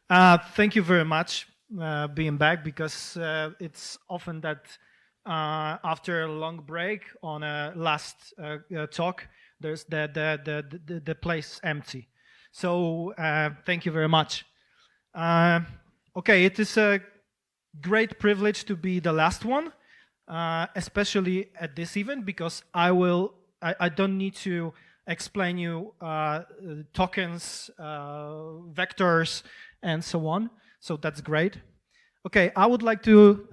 Thank you very much being back because it's often that after a long break on a last talk, there's the place empty. So thank you very much. Okay, it is a great privilege to be the last one, especially at this event because I don't need to explain you tokens, vectors, and so on. So that's great. Okay, I would like to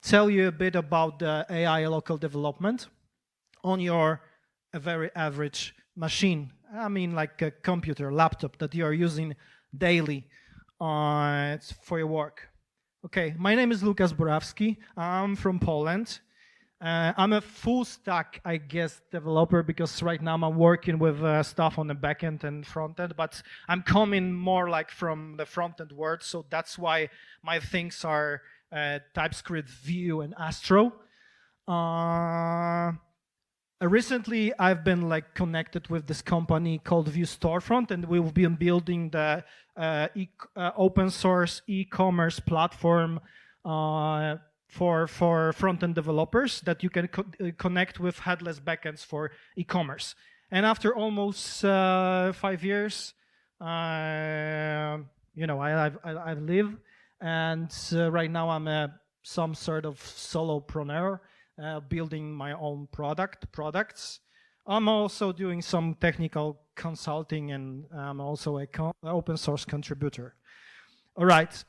tell you a bit about the AI local development on your very average machine. I mean, like a computer, laptop that you are using daily for your work. Okay, my name is Lukas Borawski. I'm from Poland. I'm a full stack, I guess, developer because right now I'm working with stuff on the backend and frontend, but I'm coming more like from the frontend world, so that's why my things are TypeScript, Vue, and Astro. Recently, I've been like connected with this company called Vue Storefront, and we've been building the open source e-commerce platform for front-end developers that you can connect with headless backends for e-commerce. And after almost 5 years, you know, I live, and right now I'm some sort of solopreneur. Building my own products. I'm also doing some technical consulting, and I'm also an open source contributor. All right.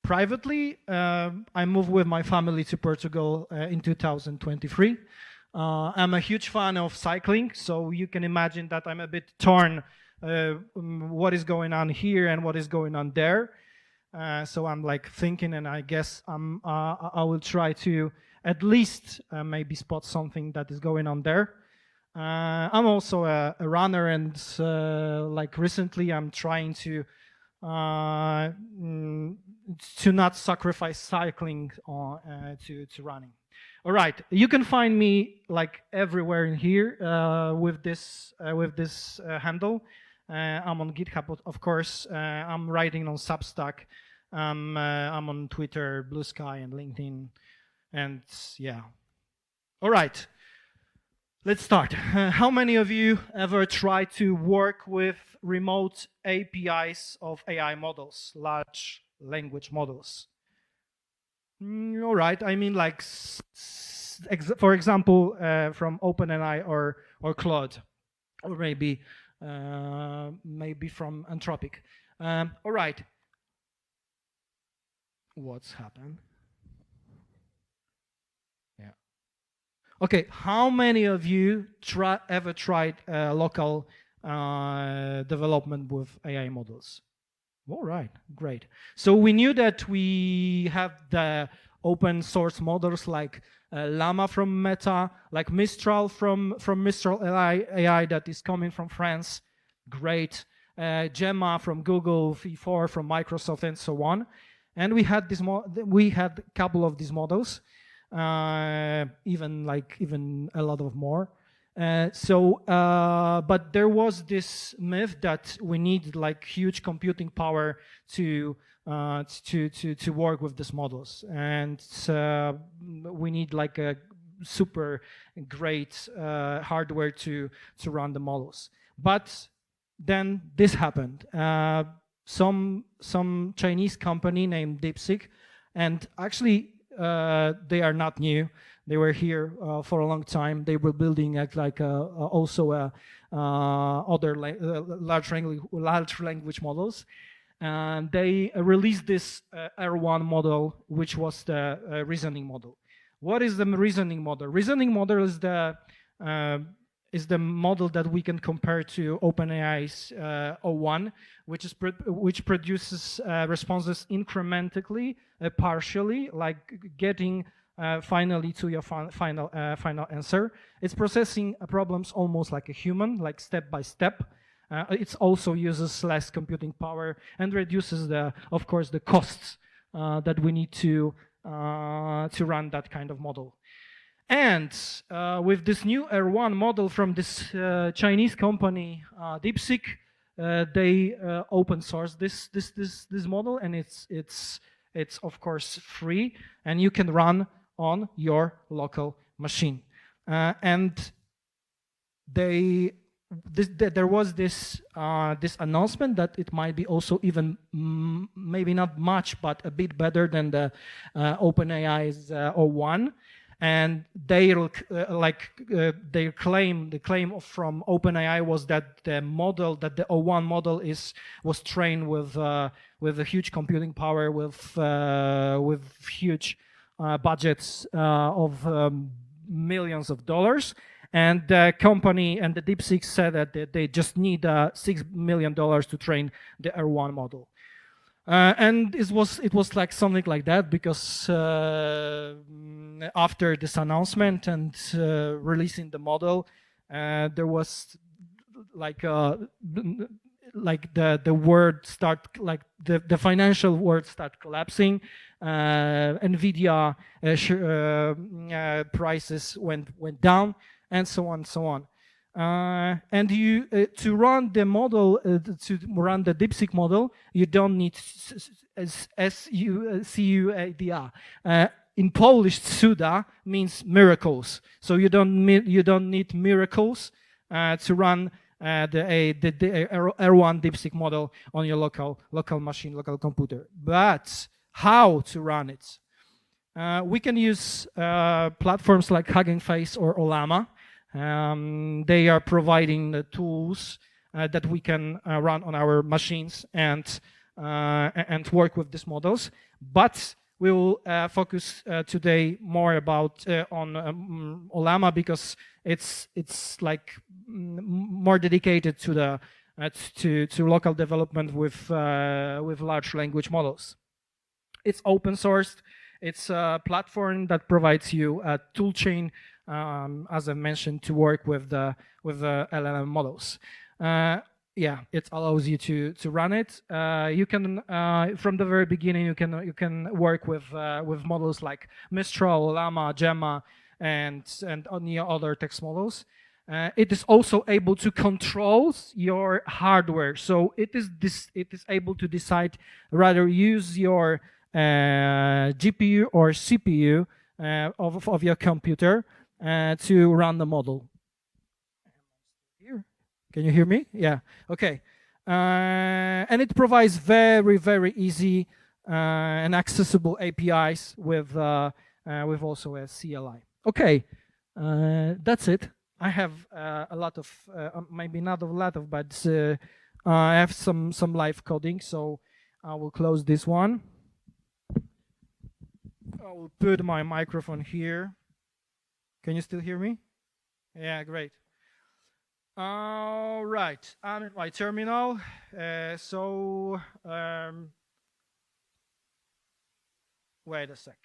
Privately, I moved with my family to Portugal in 2023. I'm a huge fan of cycling, so you can imagine that I'm a bit torn what is going on here and what is going on there. So I'm like thinking, and I guess I will try to at least maybe spot something that is going on there. I'm also a runner, and like recently I'm trying to not sacrifice cycling to running. All right, you can find me like everywhere in here with this handle. I'm on GitHub, of course. I'm writing on Substack. I'm on Twitter, Blue Sky, and LinkedIn. And yeah. All right. Let's start. How many of you ever tried to work with remote APIs of AI models, large language models? All right. I mean, like, for example, from OpenAI or Claude, or maybe from Anthropic. All right. What's happened? Yeah. Okay. How many of you ever tried local development with AI models? All right. Great. So we knew that we have the open source models like Llama from Meta, like Mistral from Mistral AI that is coming from France. Great. Gemma from Google, V4 from Microsoft, and so on. And we had a couple of these models, even a lot of more. But there was this myth that we need like huge computing power to work with these models, and we need like a super great hardware to run the models. But then this happened. Some Chinese company named DeepSeek, and actually they are not new. They were here for a long time. They were building also other large language models, and they released this R1 model, which was the reasoning model. What is the reasoning model? Reasoning model is the model that we can compare to OpenAI's O1, which produces responses incrementally, partially, like getting finally to your final answer. It's processing problems almost like a human, like step by step. It also uses less computing power and reduces of course, the costs that we need to run that kind of model. And with this new R1 model from this Chinese company, DeepSeek, they open source this model, and it's of course free, and you can run on your local machine. And there was this announcement that it might be also even maybe not much, but a bit better than the OpenAI's O1. And they the claim from OpenAI was that the O1 model was trained with a huge computing power, with huge budgets of millions of dollars. And the company and the DeepSeek said that they just need $6 million to train the R1 model. And it was like something like that, because after this announcement and releasing the model, there was like the world the financial world start collapsing. Nvidia prices went down, and so on and so on. And you to run the model, to run the DeepSeek model, you don't need CUDA. In Polish, cuda means miracles. So you don't need miracles to run the R1 DeepSeek model on your local machine, local computer. But how to run it? We can use platforms like Hugging Face or Ollama. They are providing the tools that we can run on our machines and work with these models. But we will focus today more about on Ollama, because it's like more dedicated to the to local development with large language models. It's open sourced. It's a platform that provides you a tool chain, as I mentioned, to work with the LLM models. Yeah, it allows you to run it. You can from the very beginning you can work with models like Mistral, Llama, Gemma, and any other text models. It is also able to control your hardware, so it is able to decide rather use your GPU or CPU of your computer to run the model. Here, can you hear me? Yeah. Okay. And it provides very, very easy and accessible APIs with also a CLI. Okay, that's it. I have a lot of maybe not a lot of, but I have some live coding, so I will close this one. I will put my microphone here. Can you still hear me? Yeah, great. All right, I'm at my terminal. Wait a second.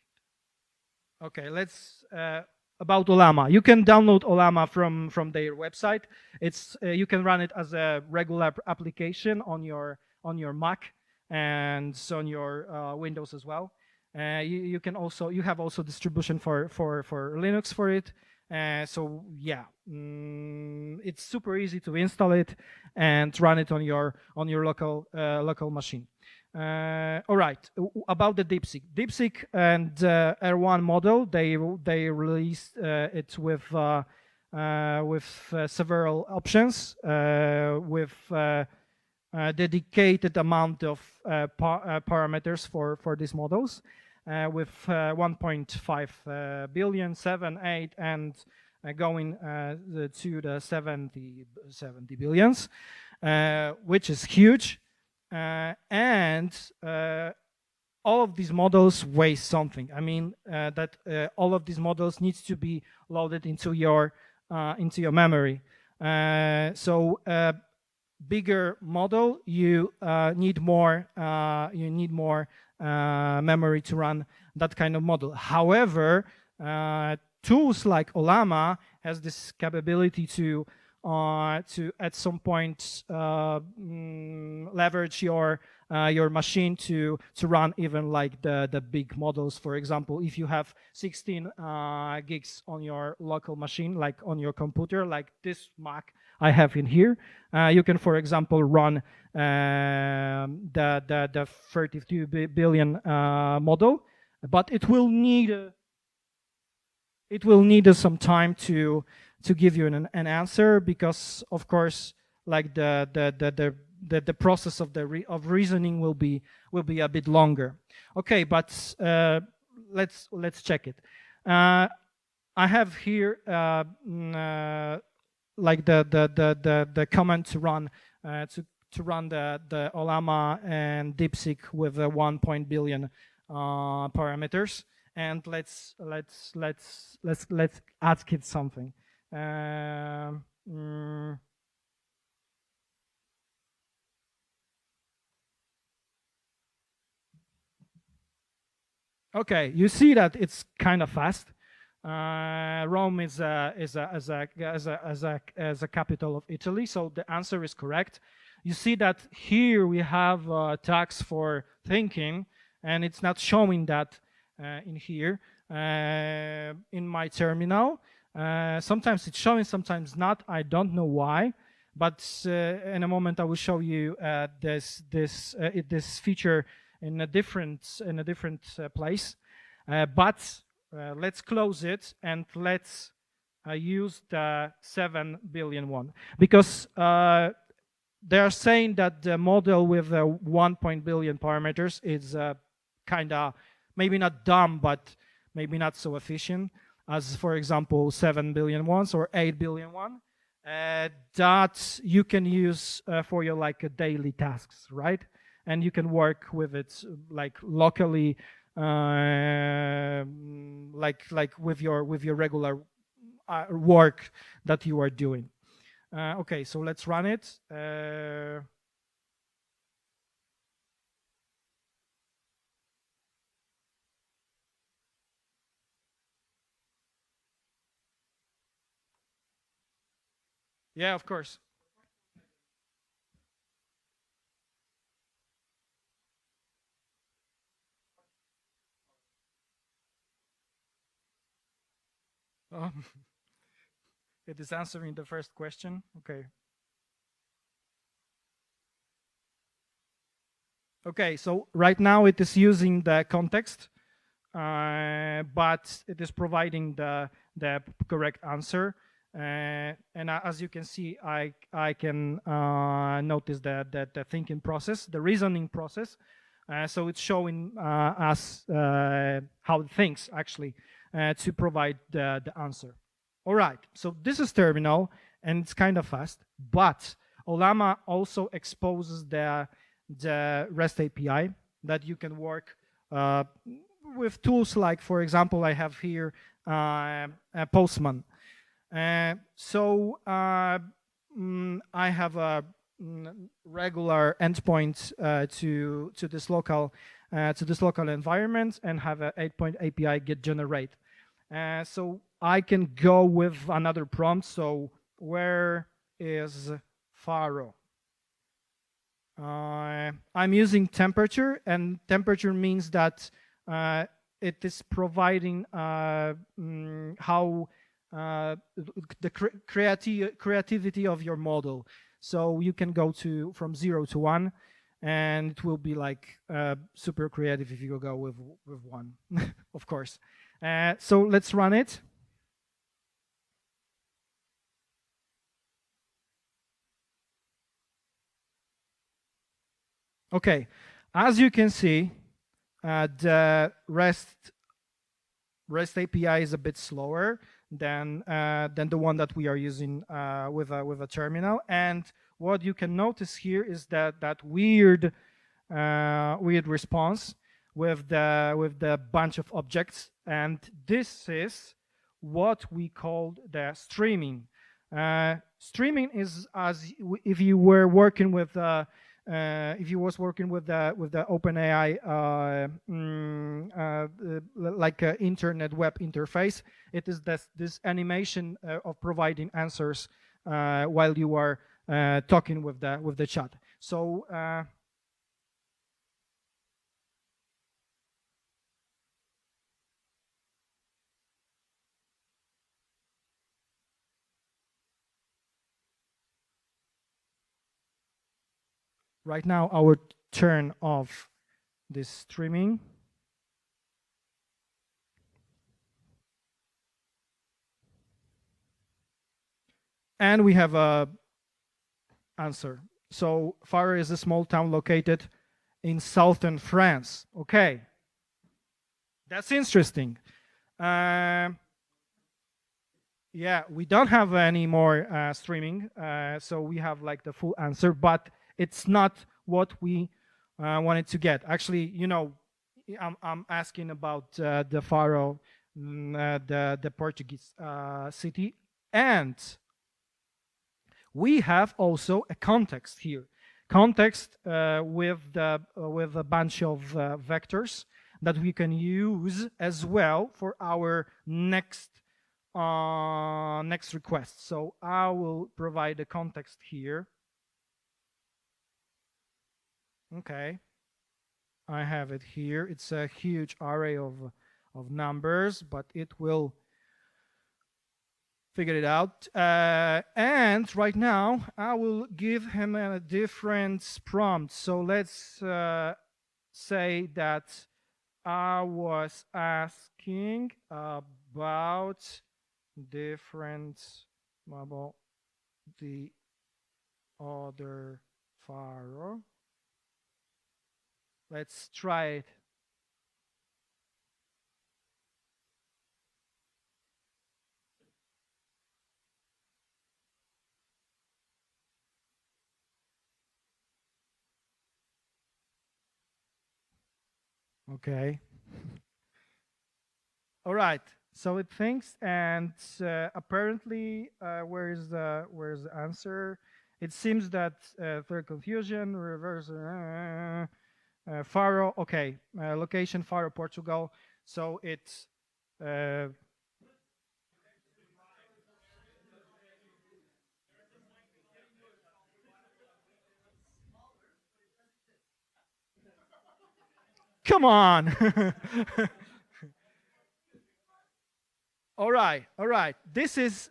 Okay, let's about Ollama. You can download Ollama from their website. It's you can run it as a regular application on your Mac and on your Windows as well. You have also distribution for Linux for it. So yeah, it's super easy to install it and run it on your local machine. All right, about the DeepSeek and R1 model, they released it with several options, with a dedicated amount of parameters for these models, with 1.5 billion, 7, 8, and going to the 70 billions, which is huge. And all of these models weigh something. I mean that all of these models needs to be loaded into your memory. So bigger model, you need more memory to run that kind of model. However, tools like Ollama has this capability to at some point leverage your your machine to run even like the big models. For example, if you have 16 gigs on your local machine, like on your computer, like this Mac I have in here, you can, for example, run the 32 billion model, but it will need some time to give you an answer, because of course, like the process of reasoning will be a bit longer. Okay, but let's check it. I have here like the command to run the Ollama and DeepSeek with 1 billion parameters, and let's ask it something. Okay, you see that it's kind of fast. Rome is a capital of Italy, so the answer is correct. You see that here we have tags for thinking, and it's not showing that in here in my terminal. Sometimes it's showing, sometimes not. I don't know why, but in a moment I will show you this feature in a different place. But let's close it and let's use the 7 billion one, because they are saying that the model with 1 billion parameters is kind of maybe not dumb, but maybe not so efficient as, for example, 7 billion ones or 8 billion one that you can use for your like daily tasks, right? And you can work with it like locally, like with your regular work that you are doing. Okay, so let's run it. Yeah, of course. It is answering the first question. Okay. Okay, so right now it is using the context, but it is providing the correct answer. And as you can see, I can notice the thinking process, the reasoning process. So it's showing us how it thinks actually to provide the answer. All right, so this is terminal and it's kind of fast, but Ollama also exposes the REST API that you can work with tools like, for example, I have here Postman. So I have a regular endpoint to this local environment and have a 8-point API get generate. So I can go with another prompt. So where is Faro? I'm using temperature, and temperature means that it is providing how the creativity of your model. So you can go from 0 to 1, and it will be like super creative if you go with 1, of course. So let's run it. Okay, as you can see, the REST API is a bit slower than the one that we are using with a terminal. And what you can notice here is that weird response with the bunch of objects, and this is what we call the streaming. Streaming is as if you were working with if you was working with the OpenAI like internet web interface. It is this animation of providing answers while you are talking with the chat. So right now I would turn off this streaming. And we have a answer. So Faro is a small town located in southern France. Okay, that's interesting. Yeah, we don't have any more streaming, so we have like the full answer, but it's not what we wanted to get. Actually, you know, I'm asking about the Faro, the Portuguese city, and we have also a context here. Context with a bunch of vectors that we can use as well for our next request. So I will provide the context here. Okay, I have it here. It's a huge array of numbers, but it will figure it out. And right now, I will give him a different prompt. So let's say that I was asking about different about the other Faro. Let's try it. Okay. All right. So it thinks, and apparently, where is the answer? It seems that third confusion, reverse, Faro. Okay, location Faro, Portugal. So it's. Come on. All right, all right. This is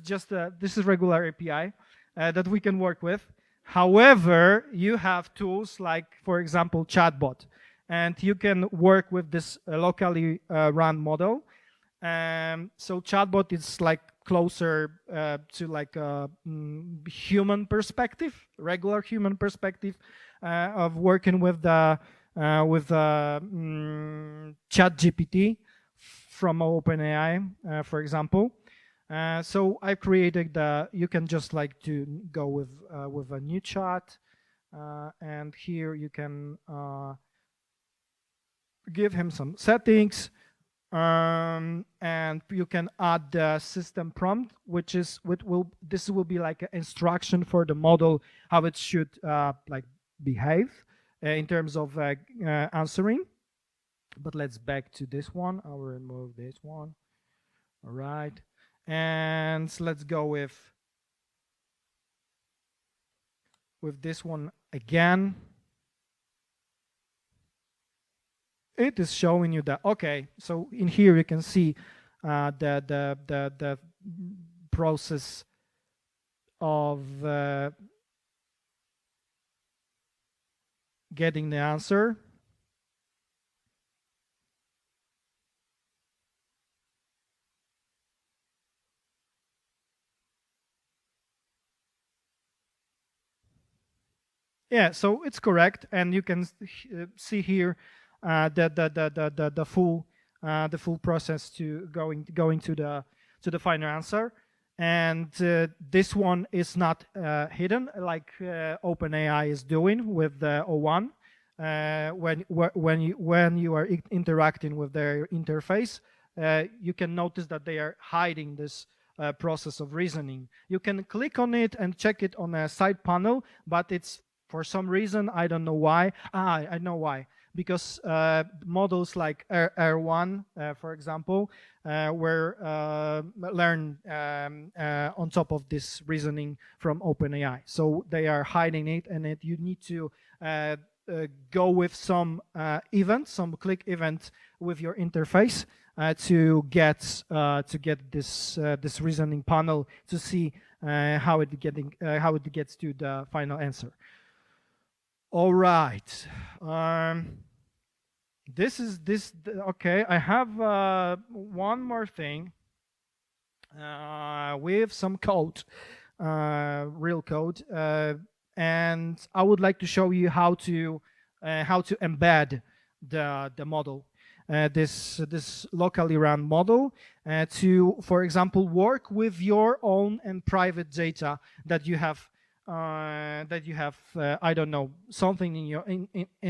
just this is regular API that we can work with. However, you have tools like, for example, chatbot, and you can work with this locally run model. So chatbot is like closer to like a human perspective, regular human perspective of working with the ChatGPT from OpenAI, for example. So I created you can just like to go with a new chat, and here you can give him some settings, and you can add the system prompt, this will be like an instruction for the model how it should like behave in terms of answering. But let's back to this one. I will remove this one. All right, and let's go with this one again. It is showing you that, okay, so in here you can see the process of getting the answer. Yeah, so it's correct, and you can see here the full process to going to the final answer. And this one is not hidden like OpenAI is doing with the O1. When you are interacting with their interface, you can notice that they are hiding this process of reasoning. You can click on it and check it on a side panel, but it's for some reason, I don't know why. I know why. Because models like R1, for example, were learned on top of this reasoning from OpenAI. So they are hiding it, and you need to go with some event, some click event with your interface to get this reasoning panel to see how it gets to the final answer. All right. Okay, I have one more thing with some code, real code, and I would like to show you how to embed the model, this locally run model, to, for example, work with your own and private data that you have. I don't know, something in your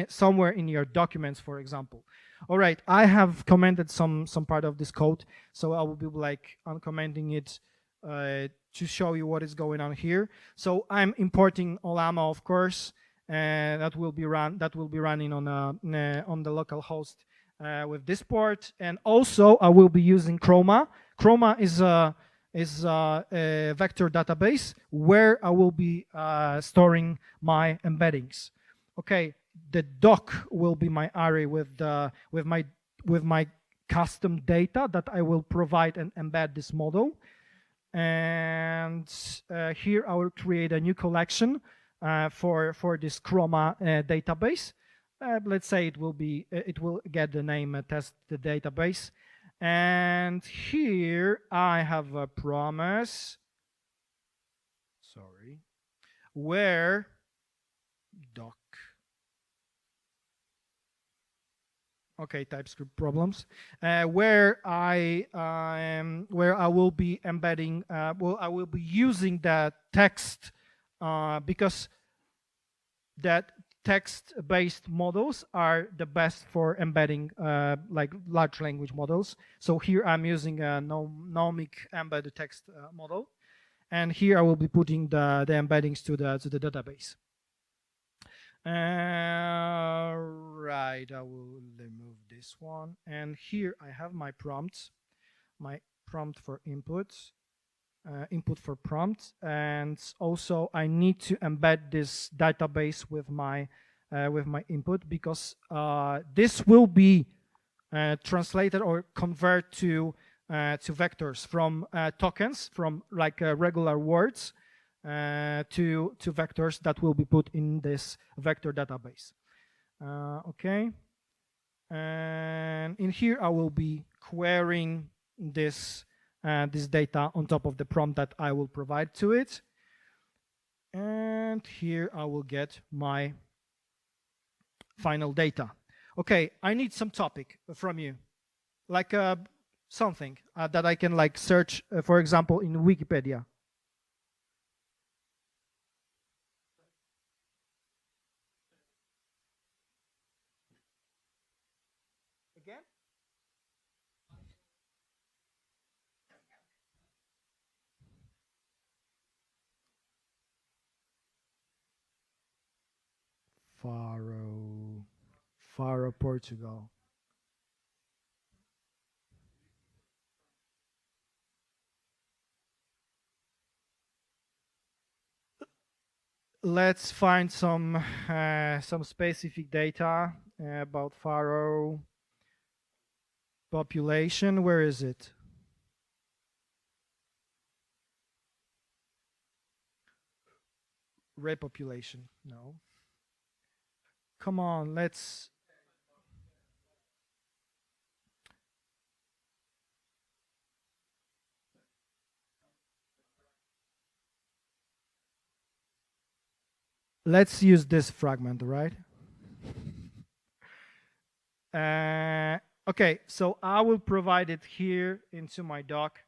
somewhere in your documents, for example. All right, I have commented some part of this code, so I will be like uncommenting it to show you what is going on here. So I'm importing Olama, of course, and that will be running on the local host with this port, and also I will be using Chroma. Chroma is a vector database where I will be storing my embeddings. Okay, the doc will be my array with my custom data that I will provide and embed this model. And here I will create a new collection for this Chroma database. Let's say it will get the name test the database. And here I have a promise, where doc. Okay, TypeScript problems. Where I will be embedding. I will be using that text because that text-based models are the best for embedding like large language models. So here I'm using a nomic embedded text model, and here I will be putting the embeddings to the database. Right, I will remove this one, and here I have my prompts, my prompt for input for prompt, and also I need to embed this database with my input, because this will be translated or convert to vectors from tokens, from like regular words to vectors that will be put in this vector database. Okay, and in here I will be querying this data on top of the prompt that I will provide to it. And here I will get my final data. Okay, I need some topic from you, like something that I can like search, for example, in Wikipedia. Again? Faro, Portugal. Let's find some specific data about Faro population. Where is it? Repopulation. No. Come on, let's use this fragment, right? Okay, so I will provide it here into my doc.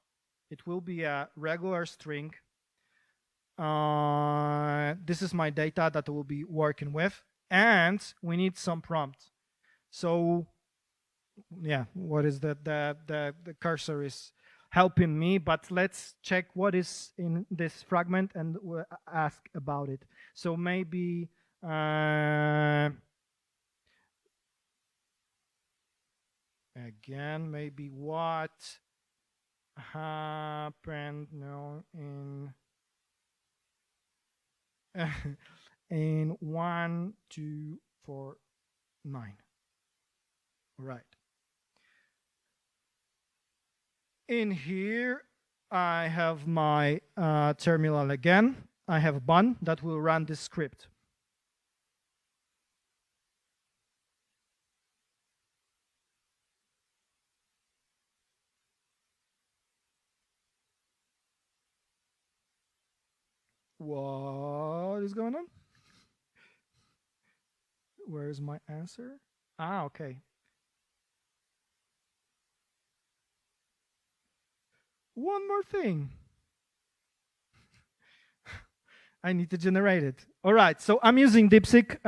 It will be a regular string. This is my data that I will be working with, and we need some prompt. So yeah, what is the cursor is helping me, but let's check what is in this fragment and ask about it. So maybe again, maybe what happened now in in 1, 2, 4, 9. Right. In here, I have my terminal again. I have a bun that will run this script. What is going on? Where is my answer? Ah, okay. One more thing. I need to generate it. All right, so I'm using DeepSeek.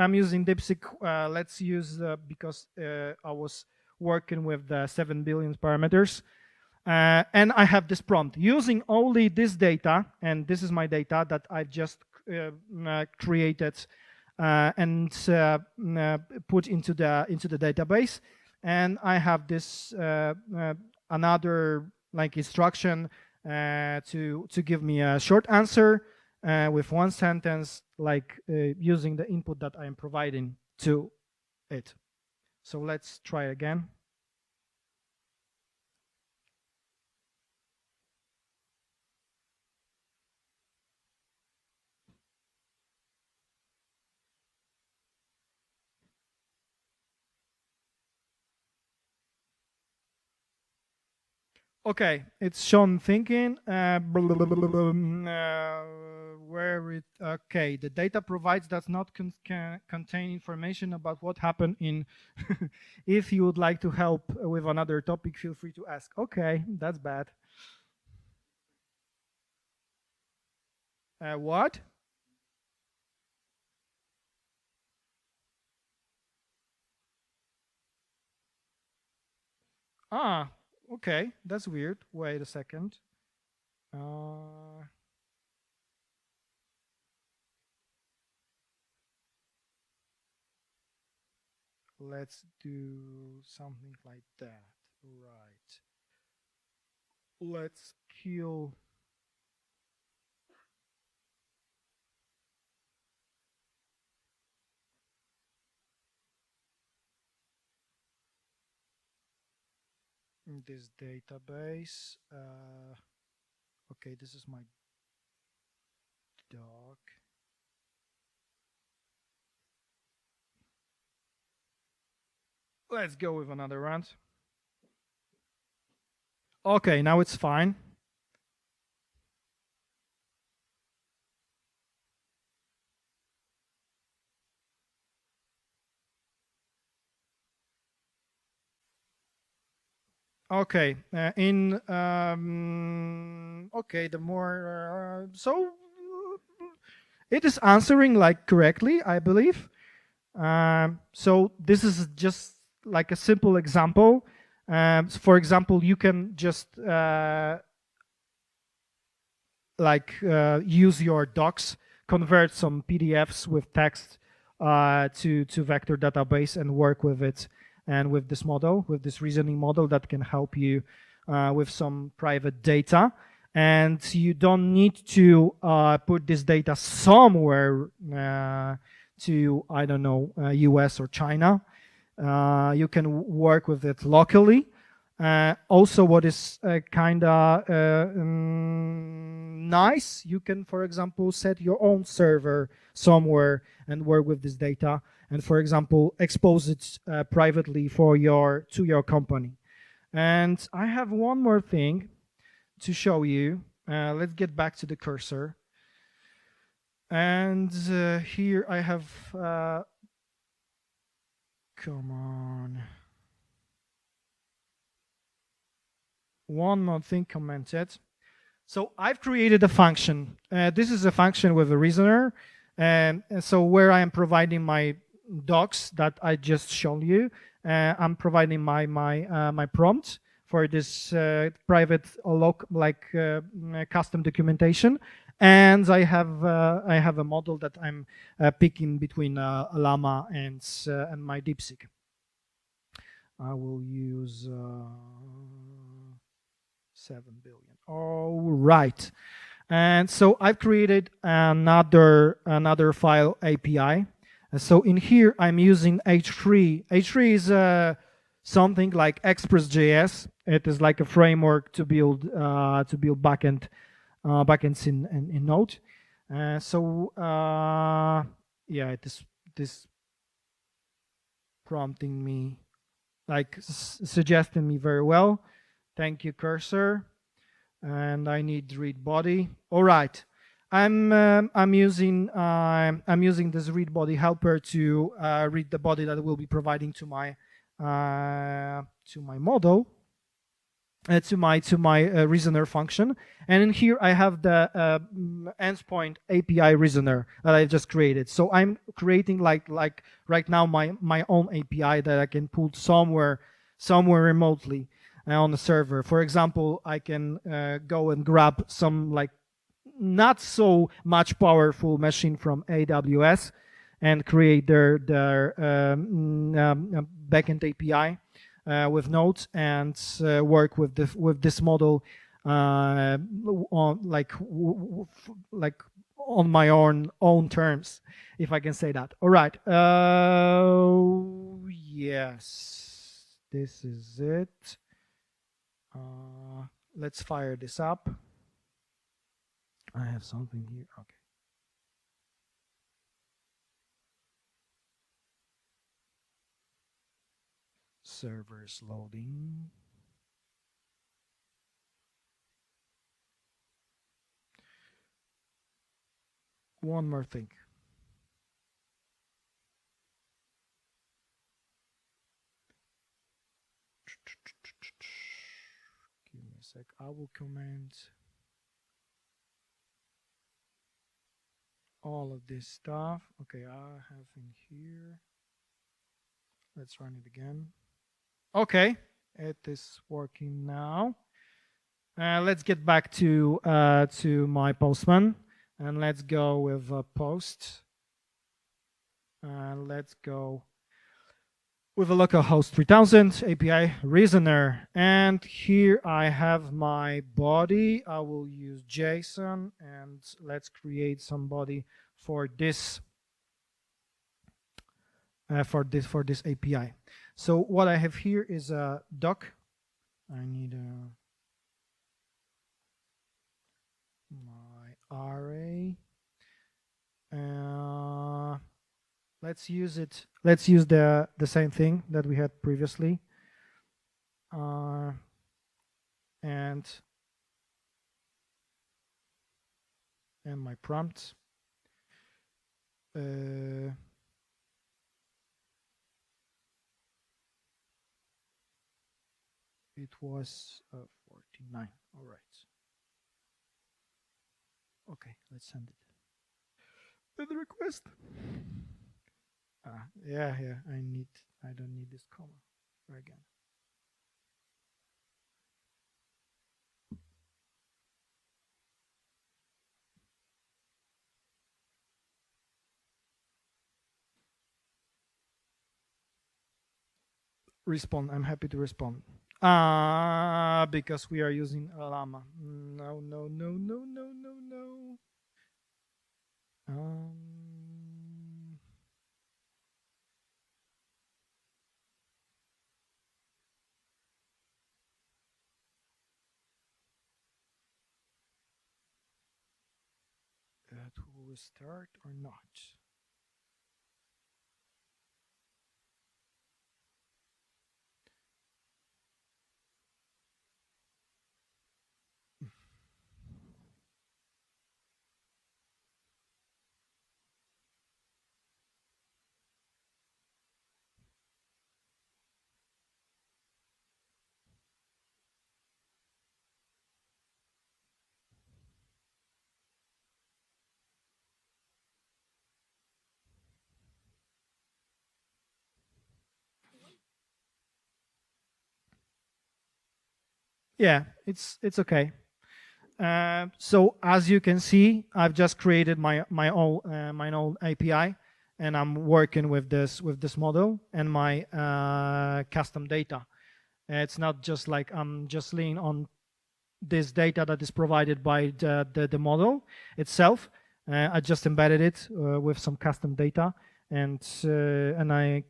Let's use, because I was working with the 7 billion parameters. And I have this prompt. Using only this data, and this is my data that I've just created and put into the database. And I have this another like instruction to give me a short answer with one sentence, like using the input that I am providing to it. So let's try again. Okay, it's Sean thinking. Where it? Okay, the data provides does not contain information about what happened in. If you would like to help with another topic, feel free to ask. Okay, that's bad. What? Ah, okay, that's weird. Wait a second. Let's do something like that. Right. Let's kill. This database. Okay, this is my doc. Let's go with another round. Okay, now it's fine. Okay, okay, the more so it is answering like correctly, I believe. So this is just like a simple example. For example, you can just use your docs, convert some PDFs with text to vector database and work with it, and with this model, with this reasoning model that can help you with some private data. And you don't need to put this data somewhere to, I don't know, US or China. You can work with it locally. Also, what is kind of nice, you can, for example, set your own server somewhere and work with this data, and, for example, expose it privately to your company. And I have one more thing to show you. Let's get back to the cursor. And here I have, come on. One more thing commented. So I've created a function. This is a function with a reasoner. And so where I am providing my docs that I just shown you, I'm providing my prompt for this private custom documentation. And I have a model that I'm picking between Llama and my DeepSeek. I will use 7 billion. All right. And so I've created another file API. And so in here I'm using H3. H3 is something like Express.js. It is like a framework to build backends in Node. Yeah, it is this prompting me, like suggesting me very well. Thank you, cursor. And I need read body. All right, I'm using this read body helper to read the body that will be providing to my model, to my reasoner function. And in here I have the endpoint API reasoner that I just created. So I'm creating like right now my own API that I can pull somewhere remotely on the server. For example, I can go and grab some like not so much powerful machine from AWS and create their backend API with Node and work with this model on like on my own terms, if I can say that. All right. Yes, this is it. Let's fire this up. I have something here. Okay. Server is loading. One more thing. Give me a sec. I will comment all of this stuff. Okay, I have in here. Let's run it again. Okay, it is working now. Let's get back to my Postman, and let's go with a post. Let's go with a localhost 3000 API reasoner, and here I have my body. I will use JSON, and let's create some body for this API. So what I have here is a doc. I need my array. Let's use it. Let's use the same thing that we had previously. And my prompt. It was 49. All right. Okay, let's send it. The request. Yeah. I don't need this comma again. Respond. I'm happy to respond. Because we are using Llama. No. That will start or not? Yeah, it's okay. So as you can see, I've just created my own API, and I'm working with this model and my custom data. It's not just like I'm just leaning on this data that is provided by the model itself. I just embedded it with some custom data, and I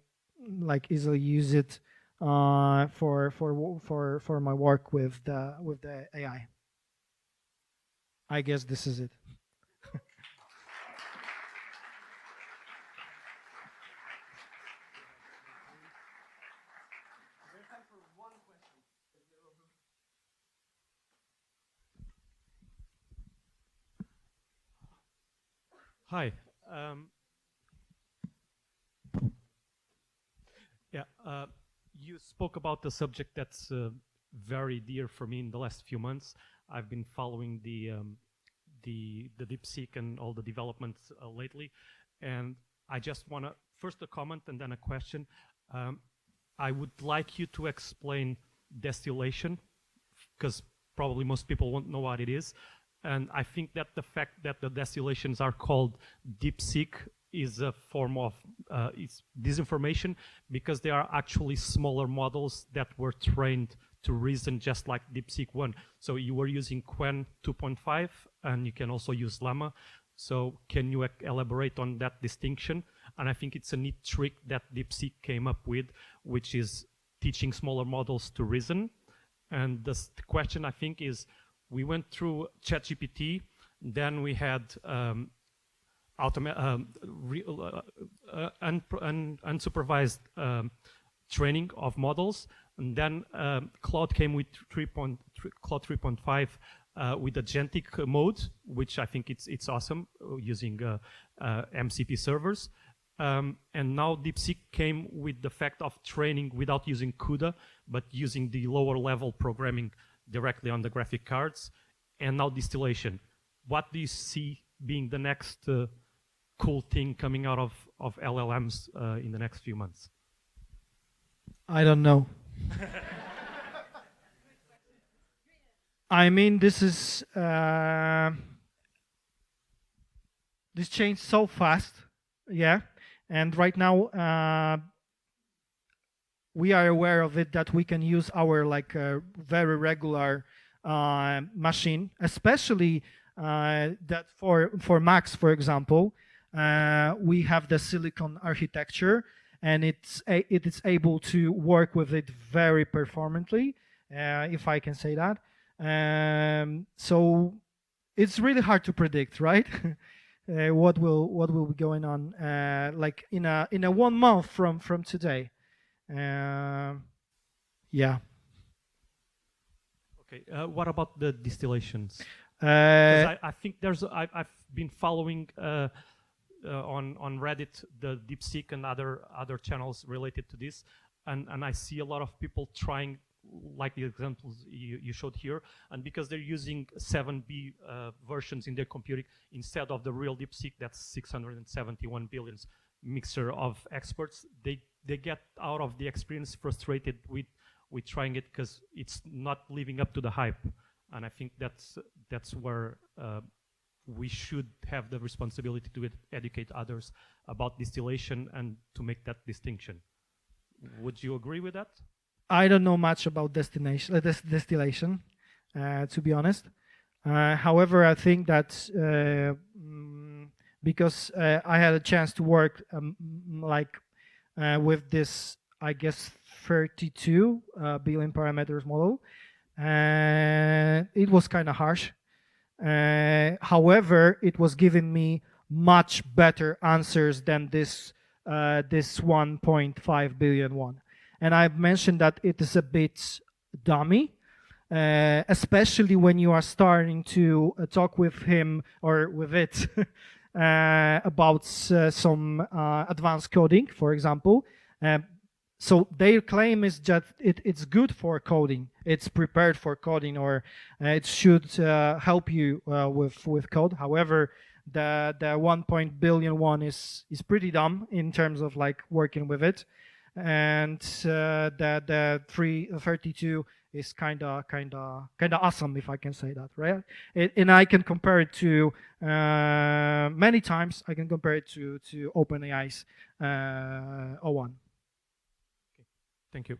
like easily use it for my work with the AI. I guess this is it. Hi. You spoke about the subject that's very dear for me in the last few months. I've been following the DeepSeek and all the developments lately, and I just want to first a comment and then a question. I would like you to explain distillation, because probably most people won't know what it is. And I think that the fact that the distillations are called DeepSeek is a form of it's disinformation, because they are actually smaller models that were trained to reason just like DeepSeek 1. So you were using Qwen 2.5, and you can also use Llama. So can you elaborate on that distinction? And I think it's a neat trick that DeepSeek came up with, which is teaching smaller models to reason. And the question, I think, is, we went through ChatGPT, then we had unsupervised training of models, and then Claude came with Claude 3.5 with agentic mode, which I think it's awesome, using MCP servers. And now DeepSeek came with the fact of training without using CUDA, but using the lower level programming directly on the graphic cards, and now distillation. What do you see being the next cool thing coming out of LLMs in the next few months? I don't know. I mean, this is this changed so fast, yeah. And right now, we are aware of it, that we can use our very regular machine, especially that for Macs, for example, we have the silicon architecture, and it is able to work with it very performantly, if I can say that. So it's really hard to predict, right? What will be going on like in a 1 month from today. Yeah. Okay. What about the distillations? I think I've been following on Reddit the DeepSeek and other channels related to this, and I see a lot of people trying, like the examples you showed here, and because they're using 7B versions in their computing instead of the real DeepSeek, that's 671 billion mixture of experts, they get out of the experience frustrated with trying it, because it's not living up to the hype. And I think that's where we should have the responsibility to educate others about distillation and to make that distinction. Would you agree with that? I don't know much about distillation, to be honest. However, I think that because I had a chance to work with this, I guess, 32 billion parameters model, it was kind of harsh. However, it was giving me much better answers than this 1.5 billion one. And I've mentioned that it is a bit dummy, especially when you are starting to talk with him or with it about some advanced coding, for example. So their claim is that it's good for coding, it's prepared for coding, or it should help you with code. However, the 1 billion one is pretty dumb in terms of working with it, and the 32 is kind of awesome, if I can say that, right? And I can compare it to many times. I can compare it to OpenAI's O1. Thank you.